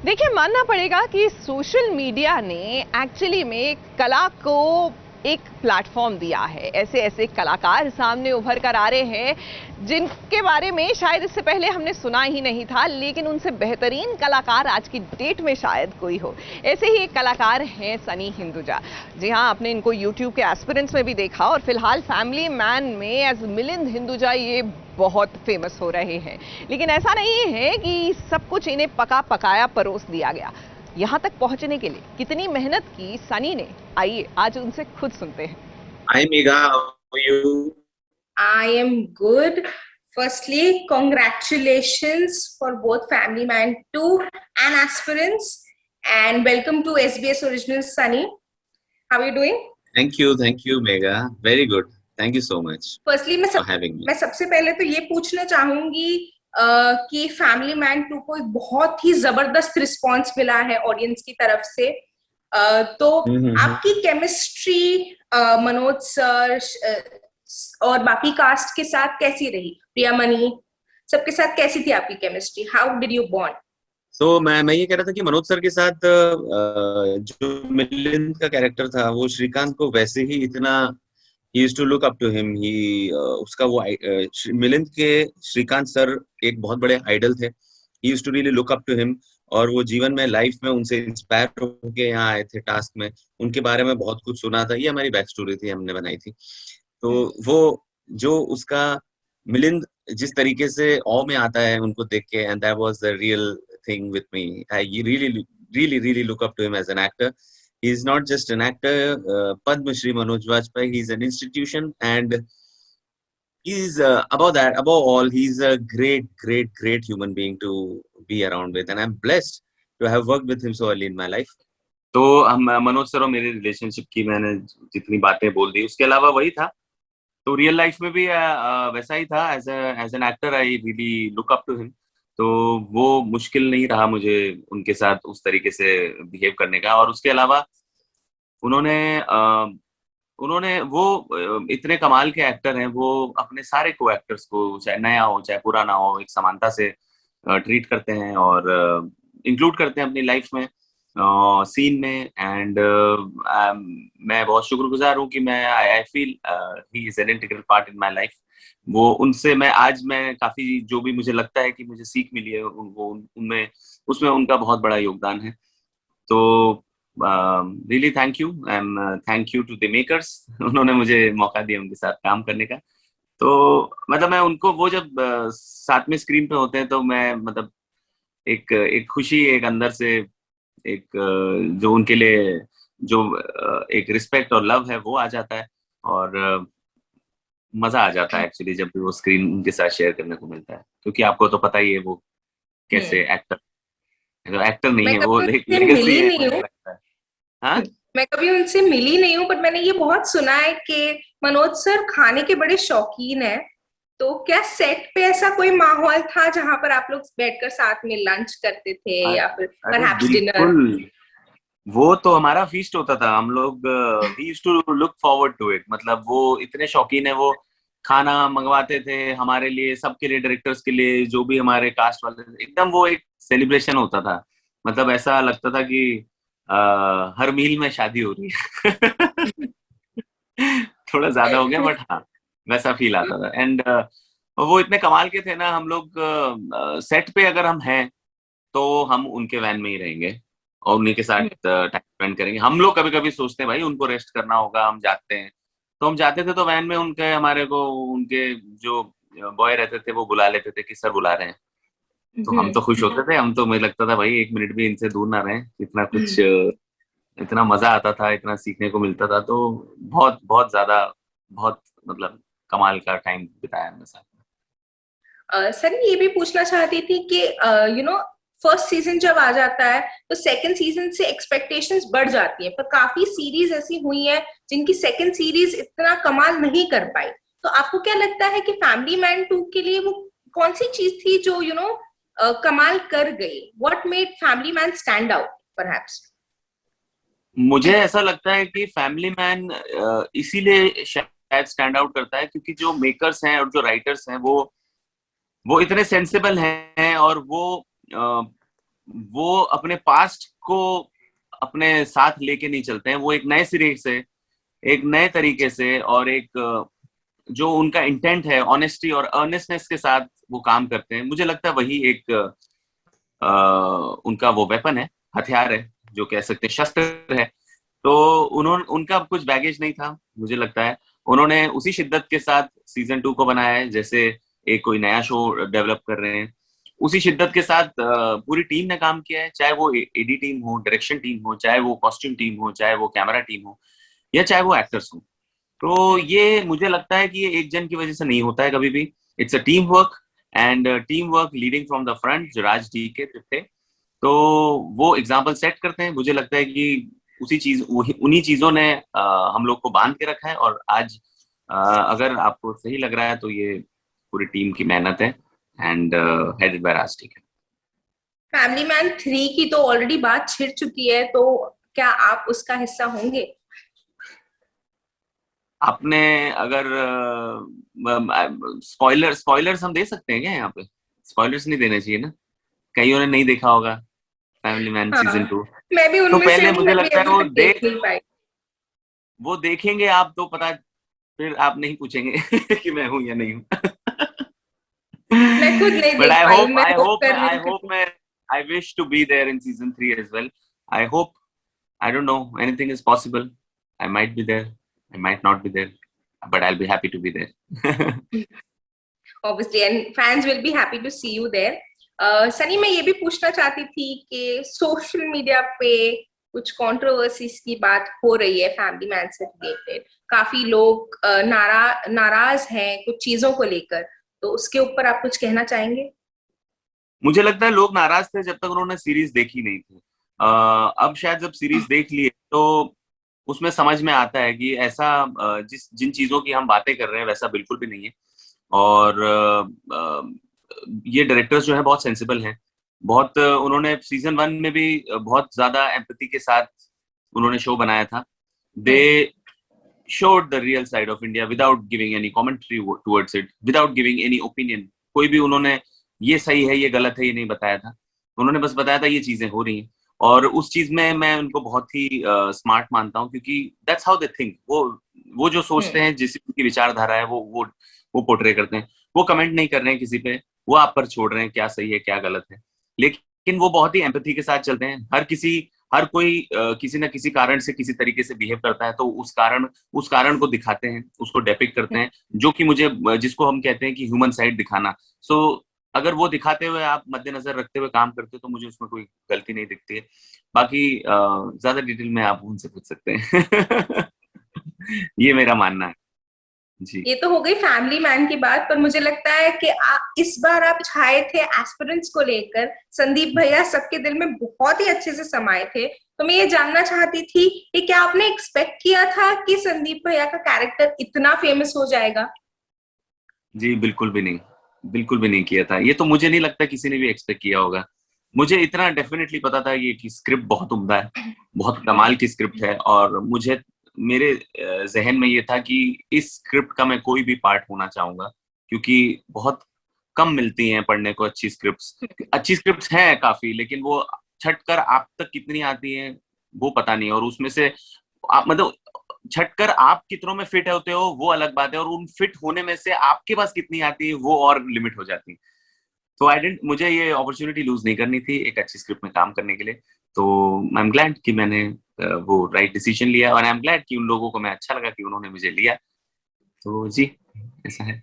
देखिए, मानना पड़ेगा कि सोशल मीडिया ने एक्चुअली में कला को एक प्लेटफॉर्म दिया है। ऐसे ऐसे कलाकार सामने उभर कर आ रहे हैं जिनके बारे में शायद इससे पहले हमने सुना ही नहीं था, लेकिन उनसे बेहतरीन कलाकार आज की डेट में शायद कोई हो। ऐसे ही एक कलाकार हैं सनी हिंदुजा। जी हाँ, आपने इनको यूट्यूब के एस्पिरेंट्स में भी देखा और फिलहाल फैमिली मैन में एज मिलिंद हिंदुजा ये बहुत फेमस हो रहे हैं। लेकिन ऐसा नहीं है कि सब कुछ इन्हें पका पकाया परोस दिया गया। यहां तक पहुंचने के लिए कितनी मेहनत की सनी ने, आइए आज उनसे खुद सुनते हैं। Hi Mega, how are you? I am good. Firstly, congratulations for both Family Man 2 and Aspirants, and welcome to SBS Originals, Sunny. How are you doing? Thank you Mega. Very good. Thank you so much Firstly, for having me. मैं सबसे पहले तो ये पूछना चाहूंगी कि family man 2 को एक बहुत ही जबरदस्त रिस्पांस मिला है ऑडियंस की तरफ से। तो आपकी केमिस्ट्री मनोज सर और बाकी कास्ट के साथ कैसी रही? प्रिया मनी सबके साथ कैसी थी आपकी chemistry? How did you bond? तो मैं ये कह रहा था कि मनोज सर के साथ जो मिलिंद का कैरेक्टर था वो श्रीकांत को वैसे ही इतना he used to look up to him. उसका वो मिलिंद के श्रीकांत सर एक बहुत बड़े आइडल थे. He used to really look up to him. और वो जीवन में लाइफ में उनसे इंस्पायर होके यहाँ आए थे टास्क में. उनके बारे में बहुत कुछ सुना था. ये हमारी बैक स्टोरी थी, हमने बनाई थी. तो वो जो उसका मिलिंद जिस तरीके से ऑ में आता है उनको देख के, and that was the real thing with me. I really look up to him as an actor. He's not just an actor. Padma Shri Manoj Vajpayee, he's an institution, and he's above all, he's a great human being to be around with, and I'm blessed to have worked with him so early in my life. तो हम Manoj sir और मेरी relationship की मैंने जितनी बातें बोल दी, उसके अलावा वही था. तो रियल लाइफ में भी वैसा ही था. As an actor I really look up to him. तो वो मुश्किल नहीं रहा मुझे उनके साथ उस तरीके से बिहेव करने का. और उसके अलावा उन्होंने उन्होंने वो इतने कमाल के एक्टर हैं. वो अपने सारे को एक्टर्स को, चाहे नया हो चाहे पुराना हो, एक समानता से ट्रीट करते हैं और इंक्लूड करते हैं अपनी लाइफ में, सीन में. एंड मैं बहुत शुक्रगुजार हूँ कि I feel he is an integral part in my life. वो उनसे मैं काफी जो भी मुझे लगता है कि मुझे सीख मिली है, वो उनमें उसमें उनका बहुत बड़ा योगदान है. तो really thank you and thank you to the makers. उन्होंने मुझे मौका दिया उनके साथ काम करने का. तो मतलब मैं उनको वो जब साथ में स्क्रीन पे होते हैं तो मैं मतलब एक खुशी, एक अंदर से एक जो उनके लिए जो एक रिस्पेक्ट और लव है वो आ जाता है. और मजा आ जाता है एक्चुअली जब भी वो स्क्रीन उनके साथ शेयर करने को मिलता है. क्योंकि आपको तो पता ही है वो कैसे एक्टर नहीं है, वो लेगेसी है. हाँ, मैं कभी उनसे मिली नहीं हूँ, बट मैंने ये बहुत सुना है कि मनोज सर खाने के बड़े शौकीन है. तो क्या सेट पे ऐसा कोई माहौल था जहां पर आप लोग बैठकर साथ में लंच करते थे या फिर परहैप्स डिनर? वो तो हमारा फीस्ट होता था. हम लोग we used to look forward to it. मतलब वो इतने शौकीन है, वो खाना मंगवाते थे हमारे लिए, सबके लिए, डायरेक्टर्स के लिए, जो भी हमारे कास्ट वाले थे. एकदम वो एक सेलिब्रेशन होता था. मतलब ऐसा लगता था कि हर मील में शादी हो रही है. थोड़ा ज्यादा हो गया बट हाँ, वैसा फील आता था. एंड वो इतने कमाल के थे ना. हम लोग सेट पे अगर हम हैं तो हम उनके वैन में ही रहेंगे और उन्हीं के साथ टाइम स्पेंड करेंगे. हम लोग कभी कभी सोचते हैं भाई उनको रेस्ट करना होगा, हम जाते हैं. तो हम जाते थे तो वैन में उनके, हमारे को उनके जो बॉय रहते थे वो बुला लेते थे कि सर बुला रहे हैं. तो हम तो खुश होते थे. हम तो, मुझे लगता था भाई 1 मिनट भी इनसे दूर ना रहे. इतना कुछ, इतना मजा आता था, इतना सीखने को मिलता था. तो बहुत बहुत ज्यादा, बहुत मतलब कमाल का टाइम बिताया हमने साथ में. सर ये भी पूछना चाहती थी कि यू नो फर्स्ट सीजन जब आ जाता है तो सेकंड सीजन से एक्सपेक्टेशंस बढ़ जाती है, पर काफी सीरीज ऐसी हुई है जिनकी सेकंड सीरीज इतना कमाल नहीं कर पाई. तो आपको क्या लगता है कि फैमिली मैन 2 के लिए वो कौन सी चीज थी जो कमाल कर गई? What made family man stand out perhaps? मुझे ऐसा लगता है कि फैमिली मैन इसीलिए शायद स्टैंड आउट करता है क्योंकि जो मेकर्स हैं और जो राइटर्स हैं वो इतने सेंसिबल हैं. और वो वो अपने पास्ट को अपने साथ लेके नहीं चलते हैं, वो एक नए सिरे से, एक नए तरीके से, और एक जो उनका इंटेंट है ऑनेस्टी और अर्नेस्टनेस के साथ वो काम करते हैं। मुझे लगता है वही एक उनका वो वेपन है, हथियार है, जो कह सकते हैं शस्त्र है। तो उन्होंने, उनका कुछ बैगेज नहीं था, मुझे लगता है उन्होंने उसी शिद्दत के साथ सीजन 2 को बनाया है, जैसे एक कोई नया शो डेवलप कर रहे हैं, उसी शिद्दत के साथ पूरी टीम ने काम किया है, चाहे वो एडी टीम हो, डायरेक्शन टीम हो, चाहे वो कॉस्ट्यूम टीम हो, चाहे वो कैमरा टीम हो, या चाहे वो एक्टर्स हो। तो ये मुझे लगता है कि ये एक जन की वजह से नहीं होता है कभी भी। It's a team work, and team work leading from the front, जो राज डी के थे, तो वो एग्जाम्पल सेट करते हैं। मुझे लगता है कि उन्हीं चीजों ने हम लोग को बांध के रखा है, और आज अगर आपको सही लग रहा है तो ये पूरी टीम की मेहनत है, and headed by Raj D के। फैमिली मैन 3 की तो ऑलरेडी बात छिड़ चुकी है, तो क्या आप उसका हिस्सा होंगे? आपने अगर स्पॉयलर्स हम दे सकते हैं क्या यहाँ पे? स्पॉयलर्स नहीं देने चाहिए ना, कईयों ने नहीं देखा होगा फैमिली मैन सीजन 2। मैं भी तो उनमें से पहले हूँ, मुझे मैं भी लगता है अभी तक देख नहीं पाई। वो देखेंगे आप तो पता, फिर आप नहीं पूछेंगे कि मैं हूँ या नहीं हूँ। मैं खुद नहीं But देख I पाई, hope, मैं I होप hope, कर रही I हूँ hope, कि I wish to be there in season 3 as well. I hope. I don't know. Anything is possible. I might be there. I might not be there. But I'll be happy to be there. obviously and fans will be happy to see you there. Sunny, मैं ये भी पूछना चाहती थी कि social media पे कुछ controversies की बात हो रही है फैमिली मैन से रिलेटेड। काफी लोग नाराज हैं कुछ चीजों को लेकर, तो उसके ऊपर आप कुछ कहना चाहेंगे? मुझे लगता है लोग नाराज थे जब तक उन्होंने सीरीज देखी नहीं थी। अब शायद जब सीरीज देख लिए तो उसमें समझ में आता है कि ऐसा जिन चीजों की हम बातें कर रहे हैं वैसा बिल्कुल भी नहीं है। और ये डायरेक्टर्स जो है बहुत सेंसिबल हैं, बहुत उन्होंने सीजन 1 में भी बहुत ज्यादा एम्पैथी के साथ उन्होंने शो बनाया था। दे showed the real side of India without giving any commentary towards it, without giving any opinion. कोई भी उन्होंने ये सही है, ये गलत है, ये नहीं बताया था। उन्होंने बस बताया था ये चीजें हो रही हैं, और उस चीज में मैं उनको बहुत ही स्मार्ट मानता हूँ, क्योंकि that's how they think. वो जो सोचते हैं, जिस की विचारधारा है, वो पोर्ट्रे करते हैं। वो कमेंट नहीं कर रहे हैं किसी पे, वो आप पर छोड़ रहे हैं क्या सही है क्या गलत है, लेकिन वो बहुत ही एम्पैथी के साथ चलते हैं। हर कोई किसी न किसी कारण से किसी तरीके से बिहेव करता है, तो उस कारण को दिखाते हैं, उसको डेपिक्ट करते हैं, जो कि जिसको हम कहते हैं कि ह्यूमन साइड दिखाना। सो अगर वो दिखाते हुए आप मद्देनजर रखते हुए काम करते हो तो मुझे उसमें कोई गलती नहीं दिखती है। बाकी ज्यादा डिटेल में आप उनसे पूछ सकते हैं। ये मेरा मानना है जी। ये तो हो गई फैमिली मैन की बात, पर मुझे लगता है कि इस बार आप छाए थे एस्पिरेंट्स को लेकर। संदीप भैया सबके दिल में बहुत ही अच्छे से समाये थे, तो मैं ये जानना चाहती थी कि क्या आपने एक्सपेक्ट किया था कि संदीप भैया का कैरेक्टर इतना फेमस हो जाएगा? जी बिल्कुल भी नहीं किया था। ये तो मुझे नहीं लगता किसी ने भी एक्सपेक्ट किया होगा। मुझे इतना डेफिनेटली पता था ये कि स्क्रिप्ट बहुत उम्दा है, बहुत कमाल की स्क्रिप्ट है, और मेरे जहन में ये था कि इस स्क्रिप्ट का मैं कोई भी पार्ट होना चाहूंगा, क्योंकि बहुत कम मिलती हैं पढ़ने को अच्छी स्क्रिप्ट्स। अच्छी स्क्रिप्ट्स हैं काफी, लेकिन वो छटकर आप तक कितनी आती हैं वो पता नहीं, और उसमें से आप मतलब छटकर आप कितनों में फिट होते हो वो अलग बात है, और उन फिट होने में से आपके पास कितनी आती है वो और लिमिट हो जाती है। तो मुझे ये अपॉर्चुनिटी लूज नहीं करनी थी एक अच्छी स्क्रिप्ट में काम करने के लिए। तो आई एम ग्लैड कि मैंने वो राइट डिसीजन लिया, और आई एम ग्लैड कि उन लोगों को मैं अच्छा लगा कि उन्होंने मुझे लिया। तो जी ऐसा है।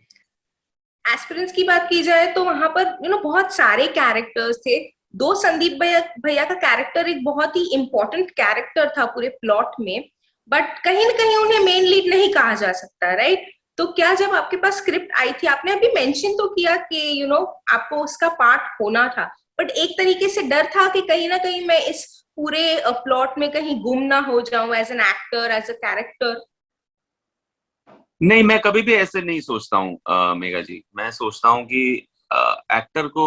एस्पिरेंट्स की बात की जाए तो वहां पर बहुत सारे कैरेक्टर्स थे। दो संदीप भैया का कैरेक्टर एक बहुत ही इंपॉर्टेंट कैरेक्टर था पूरे प्लॉट में, बट कहीं ना कहीं उन्हें मेन लीड नहीं कहा जा सकता, राइट? तो क्या जब आपके पास स्क्रिप्ट आई थी, आपने अभी मेंशन तो किया कि आपको उसका पार्ट होना था, बट एक तरीके से डर था कि कहीं ना कहीं मैं इस पूरे प्लॉट में कहीं गुम ना हो जाऊं as an actor, as a character? नहीं, मैं कभी भी ऐसे नहीं सोचता हूँ मेघा जी। मैं सोचता हूँ कि एक्टर को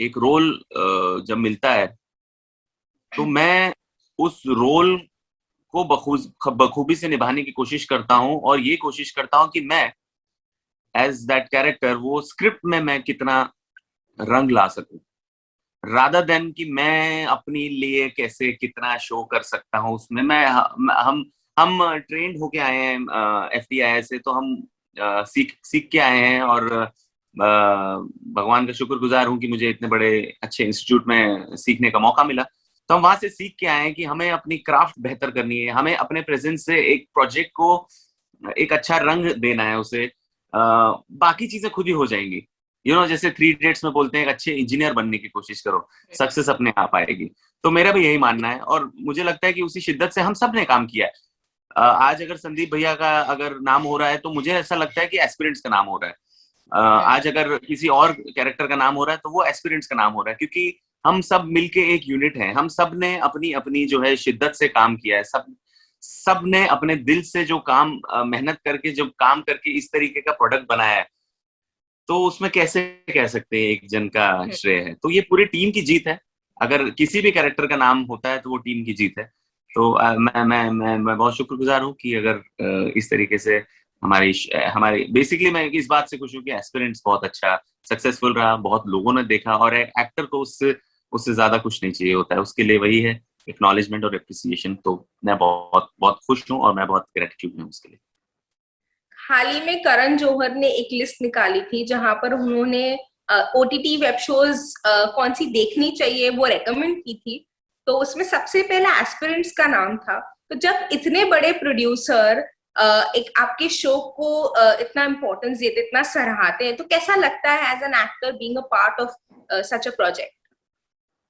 एक रोल जब मिलता है तो मैं उस रोल को बखूबी से निभाने की कोशिश करता हूँ, और ये कोशिश करता हूँ कि मैं एज दैट कैरेक्टर वो स्क्रिप्ट में मैं कितना रंग ला सकूं। रादर देन कि मैं अपने लिए कैसे कितना शो कर सकता हूँ उसमें। मैं हम ट्रेंड होके आए हैं FTII से, तो हम सीख सीख के आए हैं, और भगवान का शुक्रगुजार हूँ कि मुझे इतने बड़े अच्छे इंस्टीट्यूट में सीखने का मौका मिला। तो हम वहां से सीख के आए हैं कि हमें अपनी क्राफ्ट बेहतर करनी है, हमें अपने प्रेजेंस से एक प्रोजेक्ट को एक अच्छा रंग देना है उसे। बाकी चीजें खुद ही हो जाएंगी। जैसे 3 इडियट्स में बोलते हैं, एक अच्छे इंजीनियर बनने की कोशिश करो, सक्सेस अपने आप आएगी। तो मेरा भी यही मानना है, और मुझे लगता है कि उसी शिद्दत से हम सब ने काम किया है। आज अगर संदीप भैया का अगर नाम हो रहा है, तो मुझे ऐसा लगता है कि एस्पिरेंट्स का नाम हो रहा है। आज अगर किसी और कैरेक्टर का नाम हो रहा है, तो वो एस्पिरेंट्स का नाम हो रहा है, क्योंकि हम सब मिलके एक यूनिट हैं। हम सब ने अपनी अपनी जो है शिद्दत से काम किया है। सब ने अपने दिल से जो काम मेहनत करके जो काम करके इस तरीके का प्रोडक्ट बनाया है, तो उसमें कैसे कह सकते हैं एक जन का श्रेय है। तो ये पूरी टीम की जीत है। अगर किसी भी कैरेक्टर का नाम होता है तो वो टीम की जीत है। तो मैं बहुत शुक्रगुजार हूँ कि अगर इस तरीके से हमारी बेसिकली मैं इस बात से खुश हूँ कि एस्पिरेंट्स बहुत अच्छा सक्सेसफुल रहा, बहुत लोगों ने देखा, और एक्टर को उससे ज्यादा कुछ नहीं चाहिए होता है। उसके लिए वही है, एक्नॉलेजमेंट और एप्रिसिएशन। तो मैं बहुत बहुत खुश हूँ और मैं बहुत ग्रेटिट्यूड हूँ उसके लिए। हाल ही में करण जौहर ने एक लिस्ट निकाली थी जहां पर उन्होंने OTT वेब शोज कौन सी देखनी चाहिए वो रेकमेंड की थी। तो उसमें सबसे पहला एस्पिरेंट्स का नाम था। तो जब इतने बड़े प्रोड्यूसर एक आपके शो को इतना इम्पोर्टेंस देते, इतना सराहते हैं, तो कैसा लगता है as an actor being a part of such a project?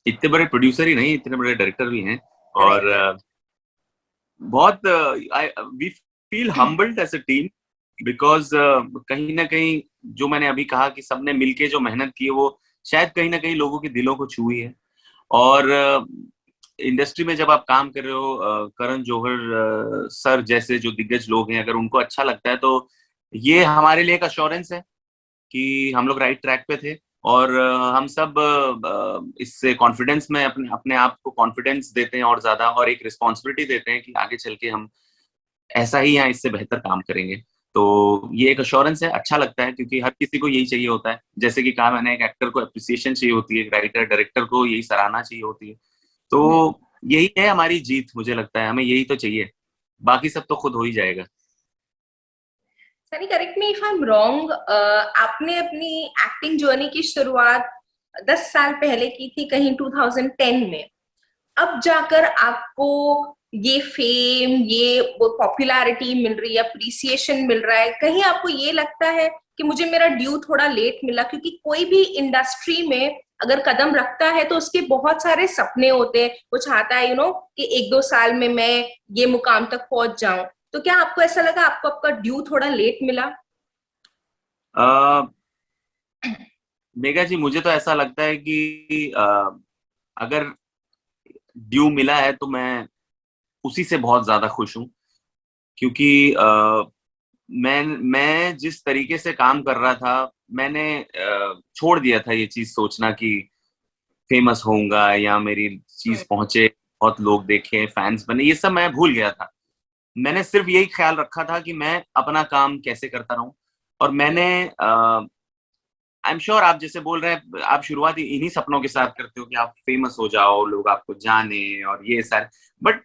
इतने बड़े प्रोड्यूसर ही नहीं, इतने बड़े डायरेक्टर भी हैं, और बहुत we feel humbled as a team, because कहीं ना कहीं जो मैंने अभी कहा कि सबने मिलके जो मेहनत की है, वो शायद कहीं ना कहीं लोगों के दिलों को छुई है। और इंडस्ट्री में जब आप काम कर रहे हो, करण जौहर सर जैसे जो दिग्गज लोग हैं, अगर उनको अच्छा लगता है, तो ये हमारे लिए एक अश्योरेंस है कि हम लोग राइट ट्रैक पे थे। और हम सब इससे कॉन्फिडेंस में अपने अपने आप को कॉन्फिडेंस देते हैं, और ज्यादा, और एक रिस्पॉन्सिबिलिटी देते हैं कि आगे चल के हम ऐसा ही या इससे बेहतर काम करेंगे। तो ये एक अश्योरेंस है, अच्छा लगता है, क्योंकि हर किसी को यही चाहिए होता है। जैसे कि कहा मैंने, एक एक्टर को अप्रिसिएशन चाहिए होती है, एक राइटर डायरेक्टर को यही सराहना चाहिए होती है। तो यही है हमारी जीत, मुझे लगता है हमें यही तो चाहिए, बाकी सब तो खुद हो ही जाएगा। Sunny, correct me if I am wrong, आपने अपनी एक्टिंग जर्नी की शुरुआत 10 साल पहले की थी, कहीं 2010 में। अब जाकर आपको ये फेम, ये पॉपुलैरिटी मिल रही है, अप्रिसिएशन मिल रहा है, कहीं आपको ये लगता है कि मुझे मेरा ड्यू थोड़ा लेट मिला? क्योंकि कोई भी इंडस्ट्री में अगर कदम रखता है तो उसके बहुत सारे सपने होते हैं। वो चाहता है कि 1-2 साल में मैं ये मुकाम तक पहुंच जाऊं। तो क्या आपको ऐसा लगा आपको आपका ड्यू थोड़ा लेट मिला? मेघा जी, मुझे तो ऐसा लगता है कि अगर ड्यू मिला है तो मैं उसी से बहुत ज्यादा खुश हूँ, क्योंकि मैं जिस तरीके से काम कर रहा था, मैंने छोड़ दिया था ये चीज सोचना कि फेमस होऊंगा या मेरी चीज पहुंचे, बहुत लोग देखें, फैंस बने, ये सब मैं भूल गया था। मैंने सिर्फ यही ख्याल रखा था कि मैं अपना काम कैसे करता रहूं। और मैंने आई एम श्योर आप जैसे बोल रहे हैं, आप शुरुआत इन्हीं सपनों के साथ करते हो कि आप फेमस हो जाओ, लोग आपको जाने और ये सारे। बट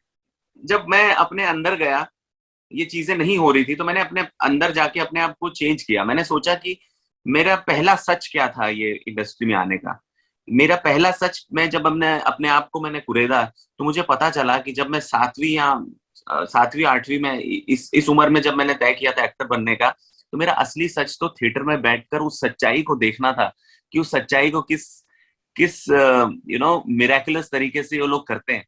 जब मैं अपने अंदर गया, ये चीजें नहीं हो रही थी, तो मैंने अपने अंदर जाके अपने आप को चेंज किया। मैंने सोचा कि मेरा पहला सच क्या था ये इंडस्ट्री में आने का। मेरा पहला सच, मैं जब अपने आप को मैंने कुरेदा, तो मुझे पता चला कि जब मैं 7वीं 8वीं में, इस उम्र में जब मैंने तय किया था एक्टर बनने का, तो मेरा असली सच तो थिएटर में बैठकर उस सच्चाई को देखना था कि उस सच्चाई को किस किस मिराकुलस तरीके से वो लोग करते हैं,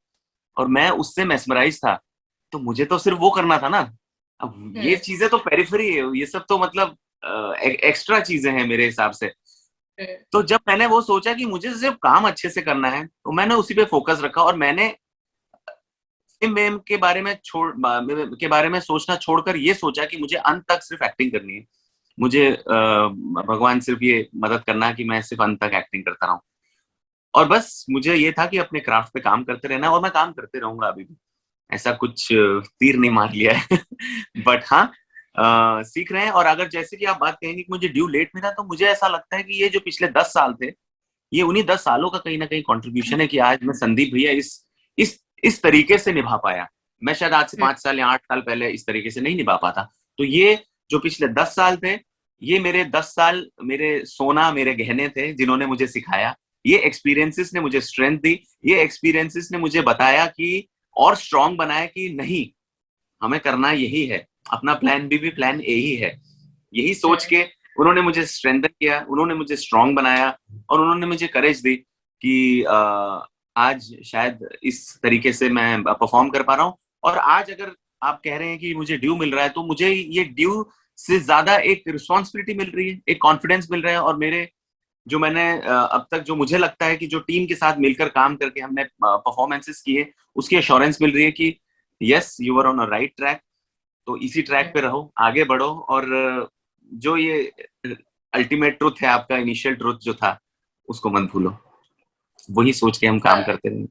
और मैं उससे मेस्मराइज था। तो मुझे तो सिर्फ वो करना था ना। अब ये चीजें तो पेरिफेरी है, ये सब तो मतलब एक्स्ट्रा चीजें हैं मेरे हिसाब से। तो जब मैंने वो सोचा कि मुझे सिर्फ काम अच्छे से करना है, तो मैंने उसी पे फोकस रखा, और मैंने फेम के बारे में सोचना छोड़कर ये सोचा कि मुझे अंत तक सिर्फ एक्टिंग करनी है। मुझे भगवान सिर्फ ये मदद करना है कि मैं सिर्फ अंत तक एक्टिंग करता रहूं, और बस मुझे ये था कि अपने क्राफ्ट पे काम करते रहना, और मैं काम करते रहूंगा अभी भी। ऐसा कुछ तीर नहीं मार लिया है बट हाँ, सीख रहे हैं। और अगर जैसे कि आप बात कहेंगे कि मुझे ड्यू लेट मिला, तो मुझे ऐसा लगता है कि ये जो पिछले 10 साल थे, ये उन्हीं 10 सालों का कहीं ना कहीं कंट्रीब्यूशन है कि आज मैं संदीप भैया इस तरीके से निभा पाया। मैं शायद आज से 5 साल या 8 साल पहले इस तरीके से नहीं निभा पाता। तो ये जो पिछले 10 साल थे, ये मेरे 10 साल मेरे सोना, मेरे गहने थे, जिन्होंने मुझे सिखाया। ये एक्सपीरियंसेस ने मुझे स्ट्रेंथ दी, ये एक्सपीरियंसेस ने मुझे बताया कि और स्ट्रांग बनाया कि नहीं, हमें करना यही है, अपना प्लान बी भी प्लान ए ही है। यही सोच के उन्होंने मुझे स्ट्रेंथन किया, उन्होंने मुझे स्ट्रांग बनाया और उन्होंने मुझे करेज दी कि आज शायद इस तरीके से मैं परफॉर्म कर पा रहा हूँ। और आज अगर आप कह रहे हैं कि मुझे ड्यू मिल रहा है, तो मुझे ये ड्यू से ज्यादा एक रिस्पॉन्सिबिलिटी मिल रही है, एक कॉन्फिडेंस मिल रहा है। और मेरे जो मैंने अब तक जो मुझे लगता है कि जो टीम के साथ मिलकर काम करके हमने परफॉर्मेंसेस किए, उसकी एश्योरेंस मिल रही है कि yes, you are on a right track. तो इसी ट्रैक पे रहो, आगे बढ़ो। और जो ये अल्टीमेट ट्रुथ है, आपका इनिशियल ट्रुथ जो था, उसको मत भूलो। वही सोच के हम काम करते रहे।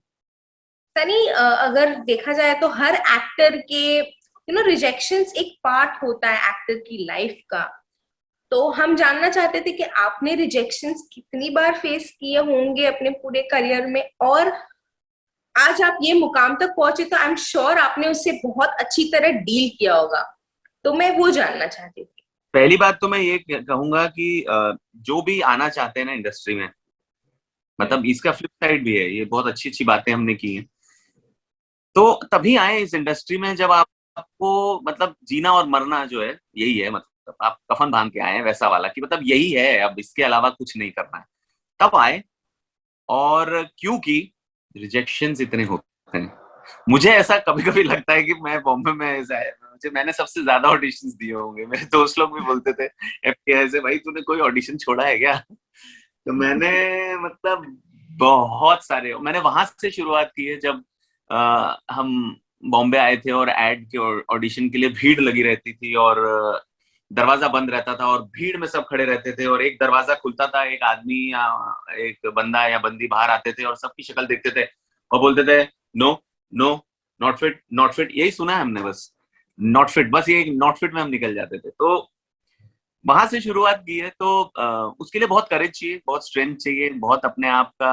सनी, अगर देखा जाए तो हर एक्टर के रिजेक्शंस एक पार्ट होता है एक्टर की लाइफ का। तो हम जानना चाहते थे कि आपने रिजेक्शंस कितनी बार फेस किए होंगे अपने पूरे करियर में, और आज आप ये मुकाम तक पहुंचे तो आई एम श्योर आपने उससे बहुत अच्छी तरह डील किया होगा। तो मैं वो जानना चाहती थी। पहली बात तो मैं ये कहूंगा कि जो भी आना चाहते हैं ना इंडस्ट्री में, मतलब इसका फ्लिप साइड भी है, ये बहुत अच्छी अच्छी बातें हमने की हैं, तो तभी आए इस इंडस्ट्री में जब आपको मतलब जीना और मरना जो है यही है, मतलब आप कफन बांध के आए हैं वैसा वाला, कि मतलब यही है, अब इसके अलावा कुछ नहीं करना है, तब आए। और क्योंकि रिजेक्शंस इतने होते हैं, मुझे ऐसा कभी कभी लगता है कि मैं बॉम्बे में मैंने सबसे ज्यादा ऑडिशंस दिए होंगे। मेरे दोस्त लोग भी बोलते थे एफटीआई से, भाई तूने कोई ऑडिशन छोड़ा है क्या? तो मैंने मतलब बहुत सारे, मैंने वहां से शुरुआत की है जब हम बॉम्बे आए थे और एड के ऑडिशन के लिए भीड़ लगी रहती थी और दरवाजा बंद रहता था और भीड़ में सब खड़े रहते थे, और एक दरवाजा खुलता था, एक आदमी या एक बंदा या बंदी बाहर आते थे और सबकी शक्ल देखते थे और बोलते थे no no, not fit, not fit. यही सुना है हमने, बस नॉट फिट, बस ये नॉट फिट में हम निकल जाते थे। तो वहां से शुरुआत की है। तो उसके लिए बहुत करेज चाहिए, बहुत स्ट्रेंथ चाहिए, बहुत अपने आप का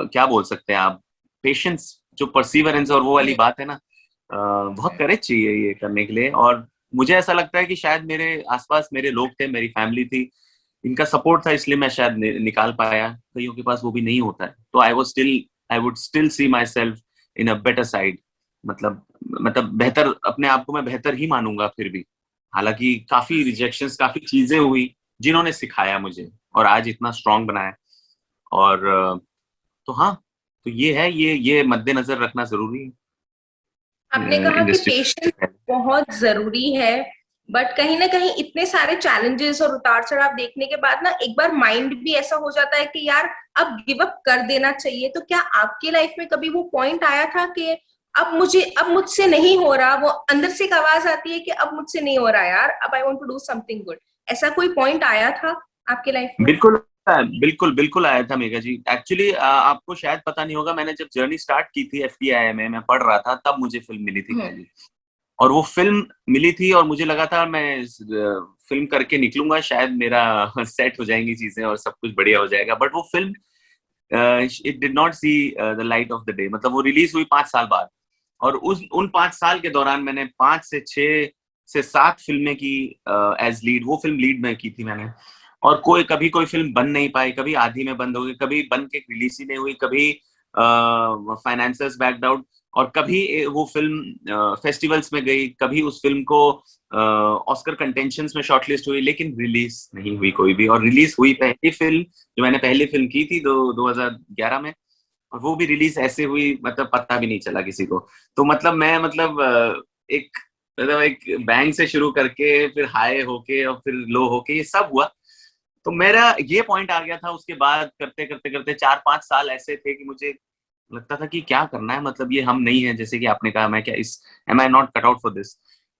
क्या बोल सकते हैं आप, पेशेंस, जो परसिवरेंस और वो वाली बात है ना, बहुत करेज चाहिए ये करने के लिए। और मुझे ऐसा लगता है कि शायद मेरे आसपास मेरे लोग थे, मेरी फैमिली थी, इनका सपोर्ट था, इसलिए मैं शायद निकाल पाया। कईयों के पास वो भी नहीं होता है। तो I would still see myself in a better side, मतलब बेहतर, अपने आप को मैं बेहतर ही मानूंगा फिर भी। हालांकि काफी रिजेक्शंस, काफी चीजें हुई जिन्होंने सिखाया मुझे और आज इतना स्ट्रांग बनाया। और तो हाँ, तो ये है, ये मद्देनजर रखना जरूरी है। आपने कहा कि पेशेंस बहुत जरूरी है, बट कहीं ना कहीं इतने सारे चैलेंजेस और उतार चढ़ाव देखने के बाद ना एक बार माइंड भी ऐसा हो जाता है कि यार अब गिव अप कर देना चाहिए। तो क्या आपकी लाइफ में कभी वो पॉइंट आया था कि अब मुझसे नहीं हो रहा, वो अंदर से एक आवाज आती है कि अब मुझसे नहीं हो रहा यार, अब I want to do something good? ऐसा कोई पॉइंट आया था आपके लाइफ में? बिल्कुल बिल्कुल बिल्कुल आया था मेघा जी। एक्चुअली आपको शायद पता नहीं होगा, मैंने जब जर्नी स्टार्ट की थी एफटीआई में, मैं पढ़ रहा था, तब मुझे फिल्म मिली थी पहली। और वो फिल्म मिली थी और मुझे लगा था मैं फिल्म करके निकलूंगा, शायद मेरा सेट हो जाएंगी चीजें और सब कुछ बढ़िया हो जाएगा। बट वो film it did not see the light of the day. मतलब वो रिलीज हुई 5 साल बाद, और उन 5 साल के दौरान मैंने 5 से 6 से 7 फिल्में की एज लीड। वो फिल्म लीड में की थी मैंने। और कभी कोई फिल्म बन नहीं पाई, कभी आधी में बंद हो गई, कभी बन के रिलीज ही नहीं हुई, कभी फाइनेंसर्स बैक्ड आउट, और कभी वो फिल्म फेस्टिवल्स में गई, कभी उस फिल्म को ऑस्कर कंटेंशंस में शॉर्टलिस्ट हुई, लेकिन रिलीज नहीं हुई कोई भी। और रिलीज हुई पहली फिल्म, जो मैंने पहली फिल्म की थी 2011 में, और वो भी रिलीज ऐसे हुई, मतलब पता भी नहीं चला किसी को। तो मतलब मैं एक बैंग से शुरू करके फिर हाई होके और फिर लो होके ये सब हुआ। तो मेरा ये पॉइंट आ गया था। उसके बाद करते करते करते 4-5 साल ऐसे थे कि मुझे लगता था कि क्या करना है, मतलब ये हम नहीं है, जैसे कि आपने कहा, मैं क्या am I not cut out for this,